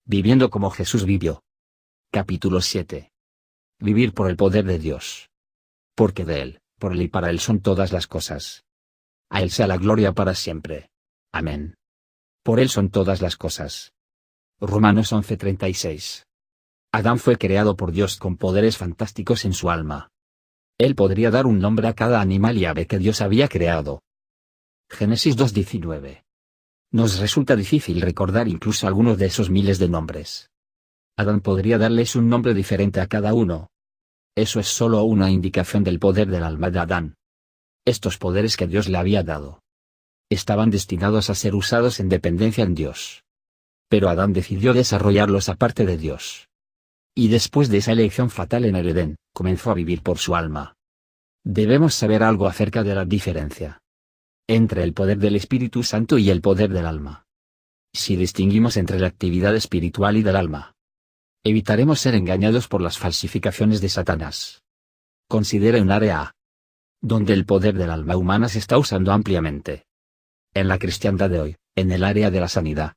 Viviendo como Jesús vivió. Capítulo 7. Vivir por el poder de Dios. Porque de Él, por Él y para Él son todas las cosas. A Él sea la gloria para siempre. Amén. Por Él son todas las cosas. Romanos 11:36. Adán fue creado por Dios con poderes fantásticos en su alma. Él podría dar un nombre a cada animal y ave que Dios había creado. Génesis 2:19. Nos resulta difícil recordar incluso algunos de esos miles de nombres. Adán podría darles un nombre diferente a cada uno. Eso es solo una indicación del poder del alma de Adán. Estos poderes que Dios le había dado estaban destinados a ser usados en dependencia en Dios. Pero Adán decidió desarrollarlos aparte de Dios. Y después de esa elección fatal en el Edén, comenzó a vivir por su alma. Debemos saber algo acerca de la diferencia entre el poder del Espíritu Santo y el poder del alma. Si distinguimos entre la actividad espiritual y del alma, evitaremos ser engañados por las falsificaciones de Satanás. Considera un área A, donde el poder del alma humana se está usando ampliamente. En la cristiandad de hoy, en el área de la sanidad.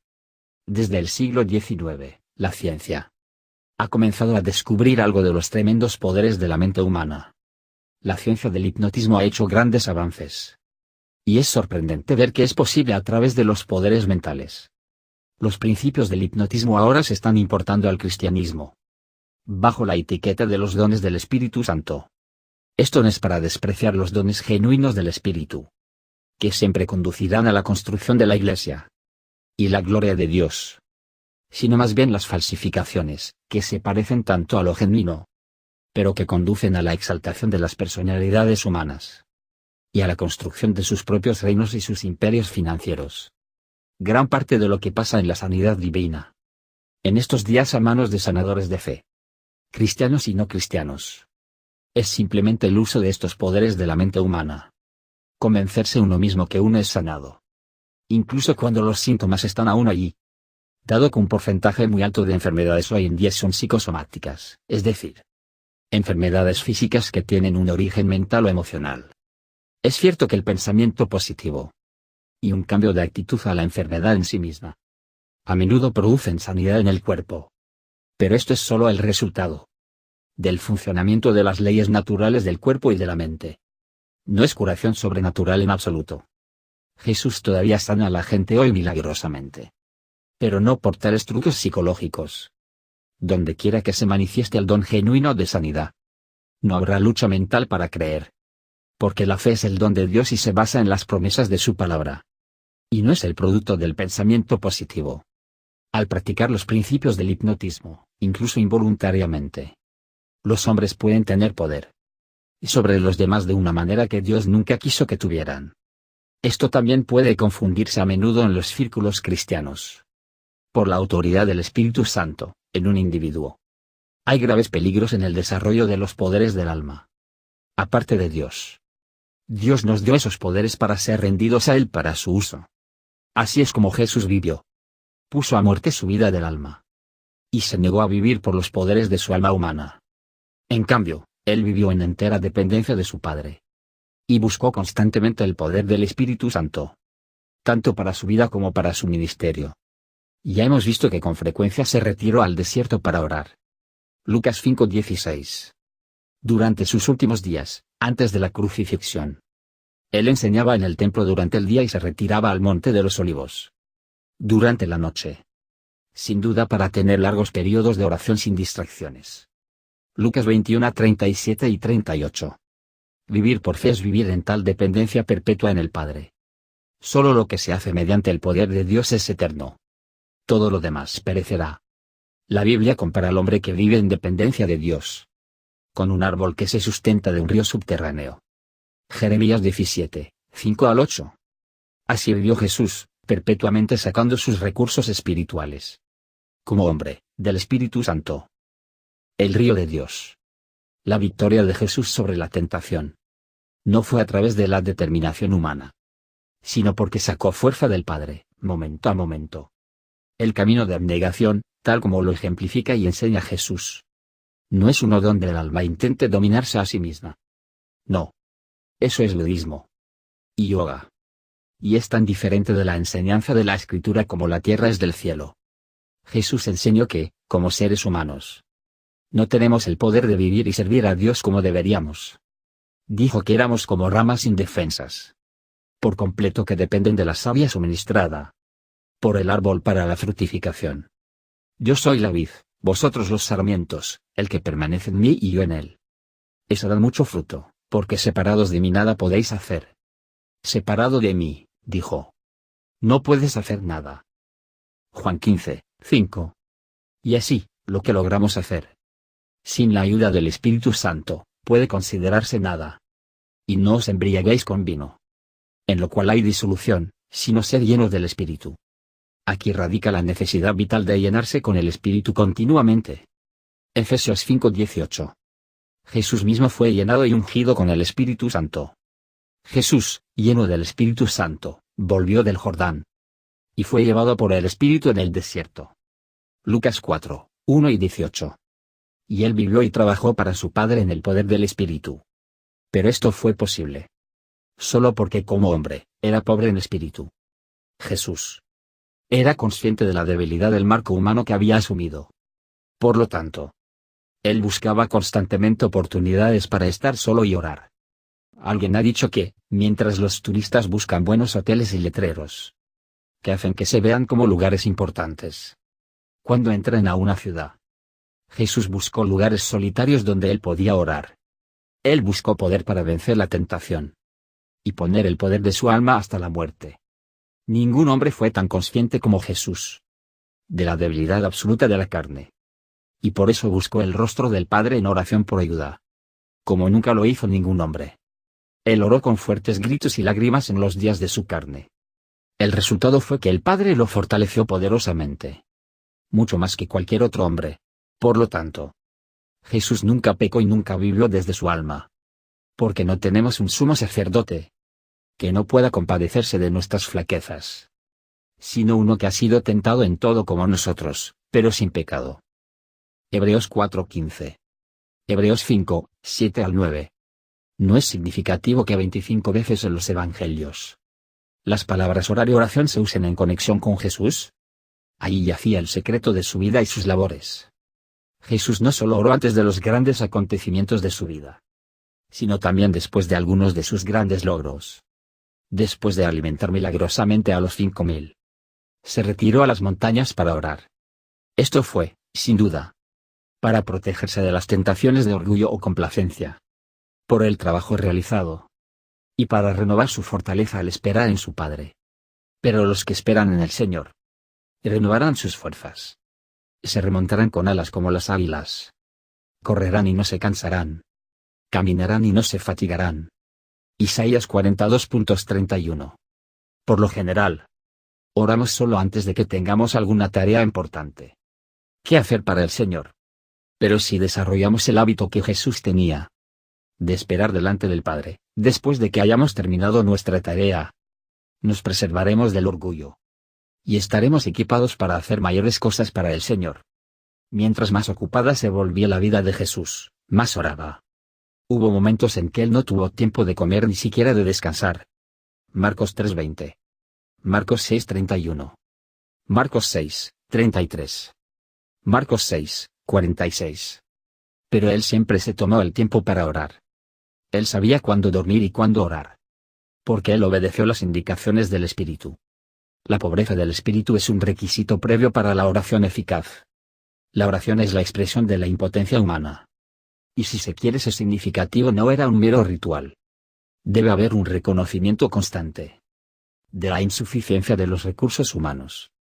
Desde el siglo XIX, la ciencia ha comenzado a descubrir algo de los tremendos poderes de la mente humana. La ciencia del hipnotismo ha hecho grandes avances. Y es sorprendente ver que es posible a través de los poderes mentales. Los principios del hipnotismo ahora se están importando al cristianismo, bajo la etiqueta de los dones del Espíritu Santo. Esto no es para despreciar los dones genuinos del Espíritu, que siempre conducirán a la construcción de la Iglesia y la gloria de Dios, sino más bien las falsificaciones, que se parecen tanto a lo genuino, pero que conducen a la exaltación de las personalidades humanas y a la construcción de sus propios reinos y sus imperios financieros. Gran parte de lo que pasa en la sanidad divina en estos días a manos de sanadores de fe, cristianos y no cristianos, es simplemente el uso de estos poderes de la mente humana. Convencerse uno mismo que uno es sanado, incluso cuando los síntomas están aún allí. Dado que un porcentaje muy alto de enfermedades hoy en día son psicosomáticas, es decir, enfermedades físicas que tienen un origen mental o emocional. Es cierto que el pensamiento positivo y un cambio de actitud a la enfermedad en sí misma a menudo producen sanidad en el cuerpo. Pero esto es solo el resultado del funcionamiento de las leyes naturales del cuerpo y de la mente. No es curación sobrenatural en absoluto. Jesús todavía sana a la gente hoy milagrosamente, pero no por tales trucos psicológicos. Donde quiera que se manifieste el don genuino de sanidad, no habrá lucha mental para creer. Porque la fe es el don de Dios y se basa en las promesas de su palabra. Y no es el producto del pensamiento positivo. Al practicar los principios del hipnotismo, incluso involuntariamente, los hombres pueden tener poder y sobre los demás de una manera que Dios nunca quiso que tuvieran. Esto también puede confundirse a menudo en los círculos cristianos. Por la autoridad del Espíritu Santo, en un individuo, hay graves peligros en el desarrollo de los poderes del alma. Aparte de Dios, Dios nos dio esos poderes para ser rendidos a Él para su uso. Así es como Jesús vivió. Puso a muerte su vida del alma. Y se negó a vivir por los poderes de su alma humana. En cambio, Él vivió en entera dependencia de su Padre. Y buscó constantemente el poder del Espíritu Santo, tanto para su vida como para su ministerio. Ya hemos visto que con frecuencia se retiró al desierto para orar. Lucas 5:16. Durante sus últimos días, antes de la crucifixión, Él enseñaba en el templo durante el día y se retiraba al monte de los olivos durante la noche. Sin duda para tener largos periodos de oración sin distracciones. Lucas 21:37 y 38. Vivir por fe es vivir en tal dependencia perpetua en el Padre. Solo lo que se hace mediante el poder de Dios es eterno. Todo lo demás perecerá. La Biblia compara al hombre que vive en dependencia de Dios con un árbol que se sustenta de un río subterráneo. Jeremías 17, 5 al 8. Así vivió Jesús, perpetuamente sacando sus recursos espirituales, como hombre, del Espíritu Santo. El río de Dios. La victoria de Jesús sobre la tentación no fue a través de la determinación humana, sino porque sacó fuerza del Padre, momento a momento. El camino de abnegación, tal como lo ejemplifica y enseña Jesús, no es uno donde el alma intente dominarse a sí misma. No. Eso es budismo y yoga. Y es tan diferente de la enseñanza de la Escritura como la tierra es del cielo. Jesús enseñó que, como seres humanos, no tenemos el poder de vivir y servir a Dios como deberíamos. Dijo que éramos como ramas indefensas, por completo, que dependen de la savia suministrada por el árbol para la fructificación. Yo soy la vid, vosotros los sarmientos, el que permanece en mí y yo en él. Eso da mucho fruto, porque separados de mí nada podéis hacer. Separado de mí, dijo, no puedes hacer nada. Juan 15, 5. Y así, lo que logramos hacer, sin la ayuda del Espíritu Santo, puede considerarse nada. Y no os embriaguéis con vino, en lo cual hay disolución, sino ser llenos del Espíritu. Aquí radica la necesidad vital de llenarse con el Espíritu continuamente. Efesios 5:18. Jesús mismo fue llenado y ungido con el Espíritu Santo. Jesús, lleno del Espíritu Santo, volvió del Jordán y fue llevado por el Espíritu en el desierto. Lucas 4, 1 y 18. Y él vivió y trabajó para su Padre en el poder del Espíritu. Pero esto fue posible solo porque como hombre, era pobre en espíritu. Jesús era consciente de la debilidad del marco humano que había asumido. Por lo tanto, él buscaba constantemente oportunidades para estar solo y orar. Alguien ha dicho que, mientras los turistas buscan buenos hoteles y letreros que hacen que se vean como lugares importantes cuando entren a una ciudad, Jesús buscó lugares solitarios donde él podía orar. Él buscó poder para vencer la tentación y poner el poder de su alma hasta la muerte. Ningún hombre fue tan consciente como Jesús de la debilidad absoluta de la carne. Y por eso buscó el rostro del Padre en oración por ayuda, como nunca lo hizo ningún hombre. Él oró con fuertes gritos y lágrimas en los días de su carne. El resultado fue que el Padre lo fortaleció poderosamente, mucho más que cualquier otro hombre. Por lo tanto, Jesús nunca pecó y nunca vivió desde su alma, porque no tenemos un sumo sacerdote que no pueda compadecerse de nuestras flaquezas, sino uno que ha sido tentado en todo como nosotros, pero sin pecado. Hebreos 4:15. Hebreos 5, 7 al 9. No es significativo que 25 veces en los evangelios las palabras orar y oración se usen en conexión con Jesús. Allí yacía el secreto de su vida y sus labores. Jesús no solo oró antes de los grandes acontecimientos de su vida, sino también después de algunos de sus grandes logros. Después de alimentar milagrosamente a los 5000, se retiró a las montañas para orar. Esto fue, sin duda, para protegerse de las tentaciones de orgullo o complacencia, por el trabajo realizado, y para renovar su fortaleza al esperar en su Padre. Pero los que esperan en el Señor renovarán sus fuerzas. Se remontarán con alas como las águilas. Correrán y no se cansarán. Caminarán y no se fatigarán. Isaías 42.31. Por lo general, oramos solo antes de que tengamos alguna tarea importante que hacer para el Señor. Pero si desarrollamos el hábito que Jesús tenía, de esperar delante del Padre, después de que hayamos terminado nuestra tarea, nos preservaremos del orgullo y estaremos equipados para hacer mayores cosas para el Señor. Mientras más ocupada se volvía la vida de Jesús, más oraba. Hubo momentos en que él no tuvo tiempo de comer ni siquiera de descansar. Marcos 3:20. Marcos 6:31. Marcos 6:33. Marcos 6:46. Pero él siempre se tomó el tiempo para orar. Él sabía cuándo dormir y cuándo orar, porque él obedeció las indicaciones del Espíritu. La pobreza del espíritu es un requisito previo para la oración eficaz. La oración es la expresión de la impotencia humana. Y si se quiere ser significativo, no era un mero ritual. Debe haber un reconocimiento constante de la insuficiencia de los recursos humanos,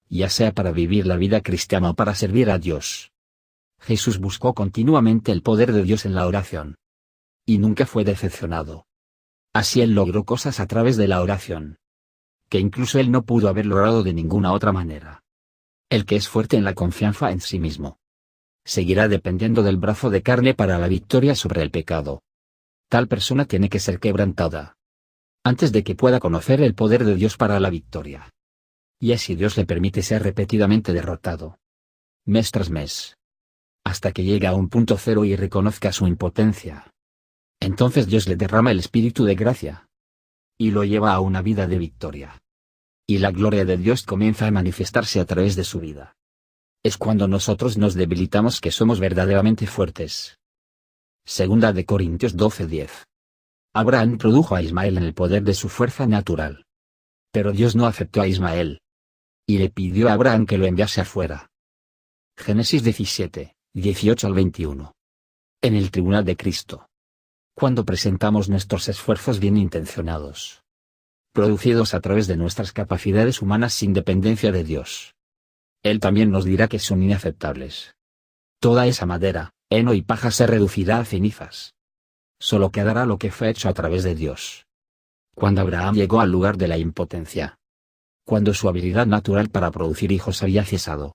ya sea para vivir la vida cristiana o para servir a Dios. Jesús buscó continuamente el poder de Dios en la oración, y nunca fue decepcionado. Así él logró cosas a través de la oración que incluso él no pudo haber logrado de ninguna otra manera. El que es fuerte en la confianza en sí mismo seguirá dependiendo del brazo de carne para la victoria sobre el pecado. Tal persona tiene que ser quebrantada antes de que pueda conocer el poder de Dios para la victoria. Y así Dios le permite ser repetidamente derrotado, mes tras mes, hasta que llegue a un punto cero y reconozca su impotencia. Entonces Dios le derrama el espíritu de gracia y lo lleva a una vida de victoria. Y la gloria de Dios comienza a manifestarse a través de su vida. Es cuando nosotros nos debilitamos que somos verdaderamente fuertes. Segunda de Corintios 12:10. Abraham produjo a Ismael en el poder de su fuerza natural. Pero Dios no aceptó a Ismael. Y le pidió a Abraham que lo enviase afuera. Génesis 17, 18 al 21. En el tribunal de Cristo. Cuando presentamos nuestros esfuerzos bien intencionados, producidos a través de nuestras capacidades humanas sin dependencia de Dios, Él también nos dirá que son inaceptables. Toda esa madera, heno y paja se reducirá a cenizas. Solo quedará lo que fue hecho a través de Dios. Cuando Abraham llegó al lugar de la impotencia, cuando su habilidad natural para producir hijos había cesado,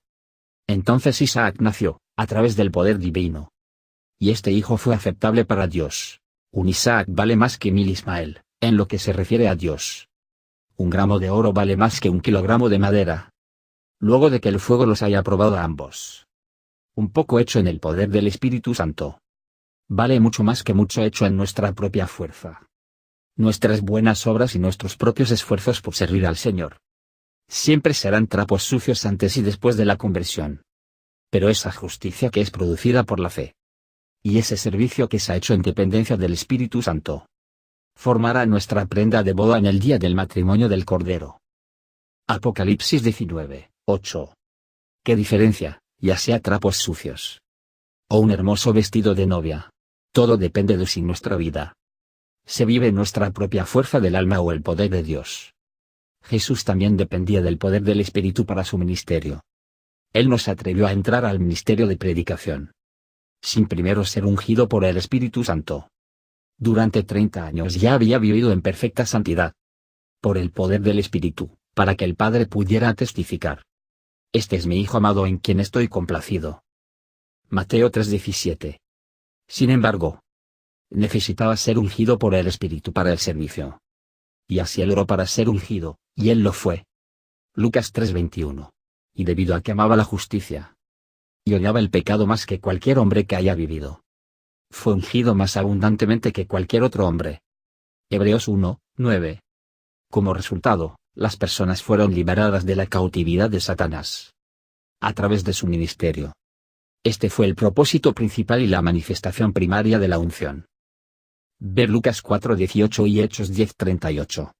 entonces Isaac nació, a través del poder divino. Y este hijo fue aceptable para Dios. Un Isaac vale más que 1000 Ismael, en lo que se refiere a Dios. Un gramo de oro vale más que 1 kilogramo de madera. Luego de que el fuego los haya probado a ambos. Un poco hecho en el poder del Espíritu Santo vale mucho más que mucho hecho en nuestra propia fuerza. Nuestras buenas obras y nuestros propios esfuerzos por servir al Señor siempre serán trapos sucios antes y después de la conversión. Pero esa justicia que es producida por la fe, y ese servicio que se ha hecho en dependencia del Espíritu Santo, formará nuestra prenda de boda en el día del matrimonio del Cordero. Apocalipsis 19:8. ¿Qué diferencia, ya sea trapos sucios o un hermoso vestido de novia? Todo depende de si nuestra vida se vive en nuestra propia fuerza del alma o el poder de Dios. Jesús también dependía del poder del Espíritu para su ministerio. Él no se atrevió a entrar al ministerio de predicación sin primero ser ungido por el Espíritu Santo. Durante 30 años ya había vivido en perfecta santidad, por el poder del Espíritu, para que el Padre pudiera testificar: este es mi Hijo amado en quien estoy complacido. Mateo 3:17. Sin embargo, necesitaba ser ungido por el Espíritu para el servicio. Y así él oró para ser ungido, y él lo fue. Lucas 3:21. Y debido a que amaba la justicia y odiaba el pecado más que cualquier hombre que haya vivido, fue ungido más abundantemente que cualquier otro hombre. Hebreos 1:9. Como resultado, las personas fueron liberadas de la cautividad de Satanás a través de su ministerio. Este fue el propósito principal y la manifestación primaria de la unción. Ver Lucas 4:18 y Hechos 10:38.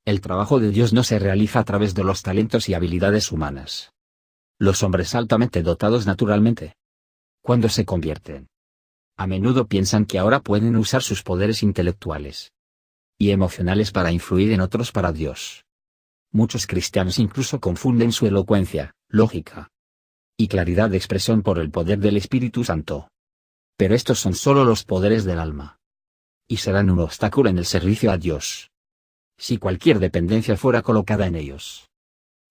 El trabajo de Dios no se realiza a través de los talentos y habilidades humanas. Los hombres altamente dotados naturalmente, cuando se convierten, a menudo piensan que ahora pueden usar sus poderes intelectuales y emocionales para influir en otros para Dios. Muchos cristianos incluso confunden su elocuencia, lógica y claridad de expresión por el poder del Espíritu Santo. Pero estos son solo los poderes del alma, y serán un obstáculo en el servicio a Dios si cualquier dependencia fuera colocada en ellos.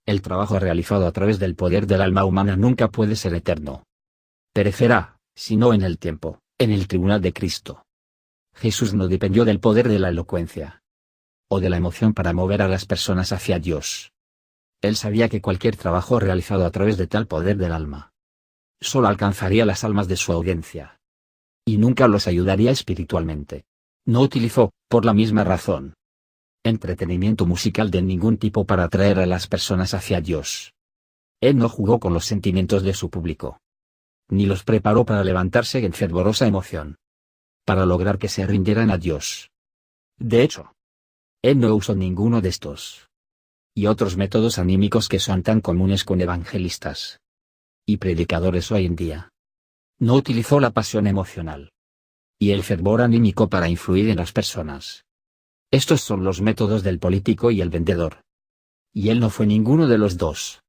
El trabajo realizado a través del poder del alma humana nunca puede ser eterno. Perecerá, si no en el tiempo, en el tribunal de Cristo. Jesús no dependió del poder de la elocuencia o de la emoción para mover a las personas hacia Dios. Él sabía que cualquier trabajo realizado a través de tal poder del alma solo alcanzaría las almas de su audiencia y nunca los ayudaría espiritualmente. No utilizó, por la misma razón, entretenimiento musical de ningún tipo para atraer a las personas hacia Dios. Él no jugó con los sentimientos de su público, ni los preparó para levantarse en fervorosa emoción, para lograr que se rindieran a Dios. De hecho, él no usó ninguno de estos y otros métodos anímicos que son tan comunes con evangelistas y predicadores hoy en día. No utilizó la pasión emocional y el fervor anímico para influir en las personas. Estos son los métodos del político y el vendedor. Y él no fue ninguno de los dos.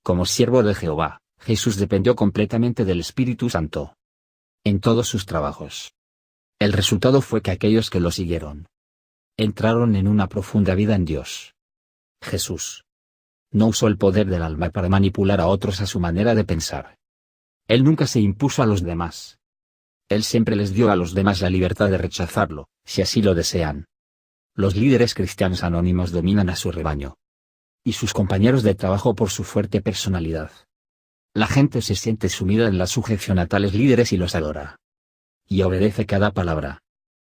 Como siervo de Jehová, Jesús dependió completamente del Espíritu Santo en todos sus trabajos. El resultado fue que aquellos que lo siguieron entraron en una profunda vida en Dios. Jesús no usó el poder del alma para manipular a otros a su manera de pensar. Él nunca se impuso a los demás. Él siempre les dio a los demás la libertad de rechazarlo, si así lo desean. Los líderes cristianos anónimos dominan a su rebaño y sus compañeros de trabajo por su fuerte personalidad. La gente se siente sumida en la sujeción a tales líderes y los adora y obedece cada palabra.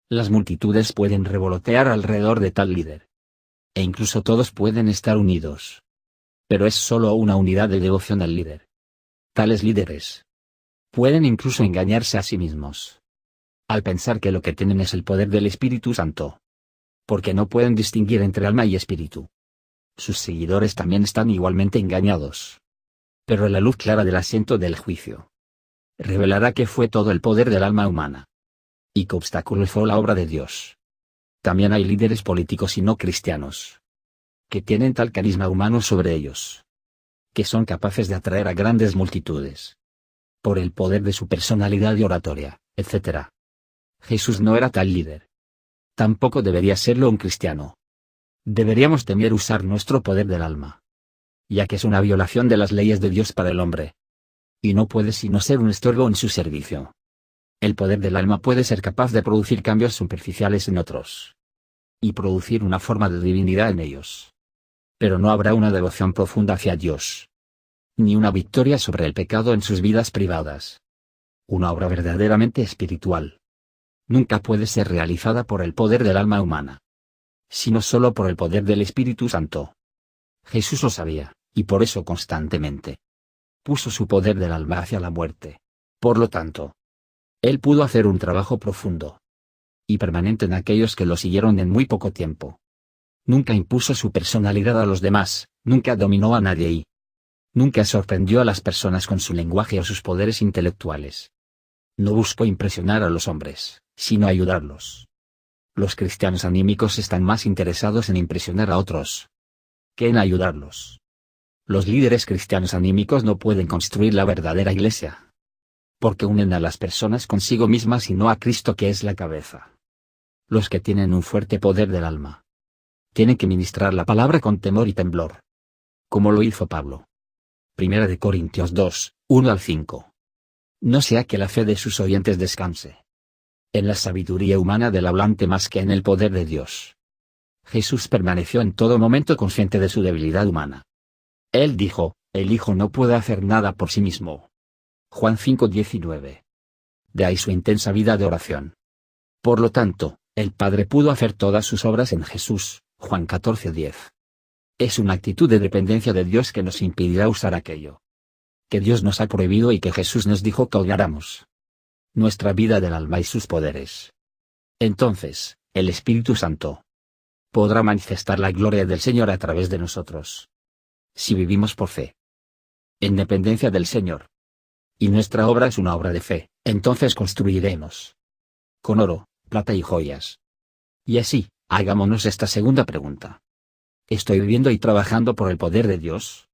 Las multitudes pueden revolotear alrededor de tal líder, e incluso todos pueden estar unidos. Pero es solo una unidad de devoción al líder. Tales líderes pueden incluso engañarse a sí mismos al pensar que lo que tienen es el poder del Espíritu Santo, porque no pueden distinguir entre alma y espíritu. Sus seguidores también están igualmente engañados. Pero la luz clara del asiento del juicio revelará que fue todo el poder del alma humana, y que obstaculizó la obra de Dios. También hay líderes políticos y no cristianos que tienen tal carisma humano sobre ellos, que son capaces de atraer a grandes multitudes por el poder de su personalidad y oratoria, etc. Jesús no era tal líder. Tampoco debería serlo un cristiano. Deberíamos temer usar nuestro poder del alma, ya que es una violación de las leyes de Dios para el hombre, y no puede sino ser un estorbo en su servicio. El poder del alma puede ser capaz de producir cambios superficiales en otros, y producir una forma de divinidad en ellos. Pero no habrá una devoción profunda hacia Dios, ni una victoria sobre el pecado en sus vidas privadas. Una obra verdaderamente espiritual nunca puede ser realizada por el poder del alma humana, sino solo por el poder del Espíritu Santo. Jesús lo sabía, y por eso constantemente puso su poder del alma hacia la muerte. Por lo tanto, él pudo hacer un trabajo profundo y permanente en aquellos que lo siguieron en muy poco tiempo. Nunca impuso su personalidad a los demás, nunca dominó a nadie y nunca sorprendió a las personas con su lenguaje o sus poderes intelectuales. No buscó impresionar a los hombres, sino ayudarlos. Los cristianos anímicos están más interesados en impresionar a otros que en ayudarlos. Los líderes cristianos anímicos no pueden construir la verdadera iglesia, porque unen a las personas consigo mismas y no a Cristo, que es la cabeza. Los que tienen un fuerte poder del alma tienen que ministrar la palabra con temor y temblor, como lo hizo Pablo. 1 Corintios 2, 1 al 5. No sea que la fe de sus oyentes descanse en la sabiduría humana del hablante más que en el poder de Dios. Jesús permaneció en todo momento consciente de su debilidad humana. Él dijo: el Hijo no puede hacer nada por sí mismo. Juan 5:19. De ahí su intensa vida de oración. Por lo tanto, el Padre pudo hacer todas sus obras en Jesús. Juan 14:10. Es una actitud de dependencia de Dios que nos impedirá usar aquello que Dios nos ha prohibido y que Jesús nos dijo que odiáramos: nuestra vida del alma y sus poderes. Entonces, el Espíritu Santo podrá manifestar la gloria del Señor a través de nosotros, si vivimos por fe, en dependencia del Señor. Y nuestra obra es una obra de fe, entonces construiremos con oro, plata y joyas. Y así, hagámonos esta segunda pregunta: ¿estoy viviendo y trabajando por el poder de Dios?